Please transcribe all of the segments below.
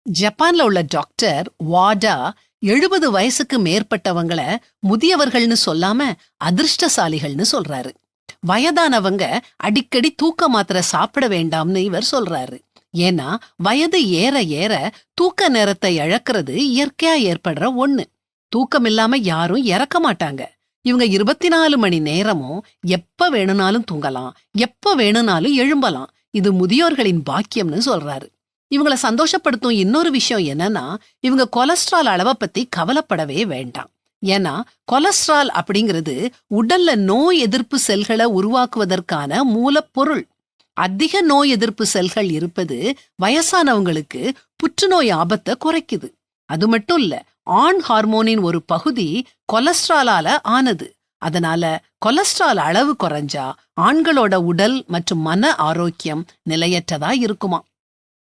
ஜப்பான்ல உள்ள டாக்டர் வாடா 70 வயசுக்கு மேற்பட்டவங்கள முதியவர்கள்னு சொல்லாம அதிர்ஷ்டசாலிகள்னு சொல்றாரு. வயதானவங்க அடிக்கடி தூக்க மாத்திரை சாப்பிட வேண்டாம்னு இவர் சொல்றாரு. ஏன்னா வயது ஏற ஏற தூக்க நேரத்தை இழக்கிறது இயற்கையா ஏற்படுற ஒண்ணு. தூக்கம் இல்லாம யாரும் இறக்க மாட்டாங்க. இவங்க 24 மணி நேரமும் எப்ப வேணும்னாலும் தூங்கலாம், எப்ப வேணும்னாலும் எழும்பலாம். இது முதியோர்களின் பாக்கியம்னு சொல்றாரு. இவங்கள சந்தோஷப்படுத்தும் இன்னொரு விஷயம் என்னன்னா, இவங்க கொலஸ்ட்ரால் அளவை பத்தி கவலைப்படவே வேண்டாம். ஏன்னா கொலஸ்ட்ரால் அப்படிங்கிறது உடல்ல நோய் எதிர்ப்பு செல்களை உருவாக்குவதற்கான மூலப்பொருள். அதிக நோய் எதிர்ப்பு செல்கள் இருப்பது வயசானவங்களுக்கு புற்றுநோய் ஆபத்தை குறைக்குது. அது மட்டும் இல்ல, ஆண் ஹார்மோனின் ஒரு பகுதி கொலஸ்ட்ராலால ஆனது. அதனால கொலஸ்ட்ரால் அளவு குறைஞ்சா ஆண்களோட உடல் மற்றும் மன ஆரோக்கியம் நிலையற்றதா இருக்குமா.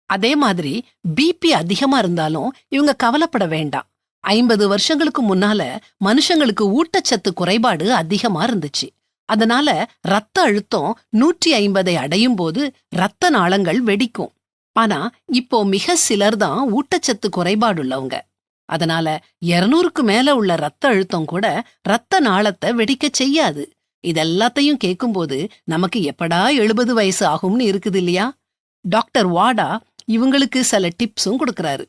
அதே மாதிரி பிபி அதிகமா இருந்தாலும் இவங்க கவலைப்பட வேண்டாம். 50 வருஷங்களுக்கு முன்னால மனுஷங்களுக்கு ஊட்டச்சத்து குறைபாடு அதிகமா இருந்துச்சு. அதனால ரத்த அழுத்தம் 150 அடையும் போது ரத்த நாளங்கள் வெடிக்கும். ஆனா இப்போ மிக சிலர் தான் ஊட்டச்சத்து குறைபாடுள்ளவங்க. அதனால 200க்கு மேல உள்ள ரத்த அழுத்தம் கூட ரத்த நாளத்தை வெடிக்க செய்யாது. இதெல்லாத்தையும் கேட்கும்போது நமக்கு எப்படா 70 வயசு ஆகும்னு இருக்குது இல்லையா? டாக்டர் வாடா இவங்களுக்கு சில டிப்ஸும் கொடுக்கறாரு.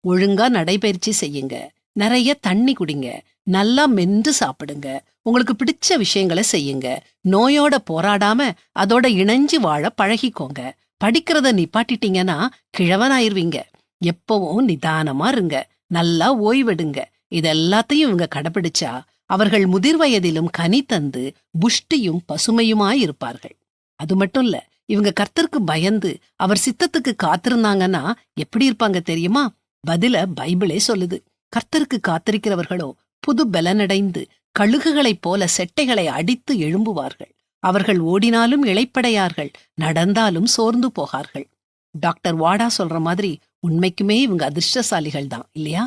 ஒழுங்கா நடைபயிற்சி செய்யுங்க, நிறைய தண்ணி குடிங்க, நல்லா மென்று சாப்பிடுங்க, உங்களுக்கு பிடிச்ச விஷயங்களை செய்யுங்க, நோயோட போராடாம அதோட இணைஞ்சு வாழ பழகிக்கோங்க. படிக்கிறத நிப்பாட்டிட்டீங்கன்னா கிழவனாயிருவீங்க. எப்பவும் நிதானமா இருங்க, நல்லா ஓய்வெடுங்க. இதெல்லாத்தையும் இவங்க கடைபிடிச்சா அவர்கள் முதிர் வயதிலும் கனி தந்து புஷ்டியும் பசுமையுமாயிருப்பார்கள். அது மட்டும் இல்ல, இவங்க கர்த்தருக்கு பயந்து அவர் சித்தத்துக்கு காத்திருந்தாங்கன்னா எப்படி இருப்பாங்க தெரியுமா? பதில பைபிளே சொல்லுது. கர்த்தருக்கு காத்திருக்கிறவர்களோ புது பலனடைந்து கழுகுகளைப் போல செட்டைகளை அடித்து எழும்புவார்கள். அவர்கள் ஓடினாலும் இளைப்படையார்கள், நடந்தாலும் சோர்ந்து போகார்கள். டாக்டர் வாடா சொல்ற மாதிரி உண்மைக்குமே இவங்க அதிர்ஷ்டசாலிகள் தான் இல்லையா?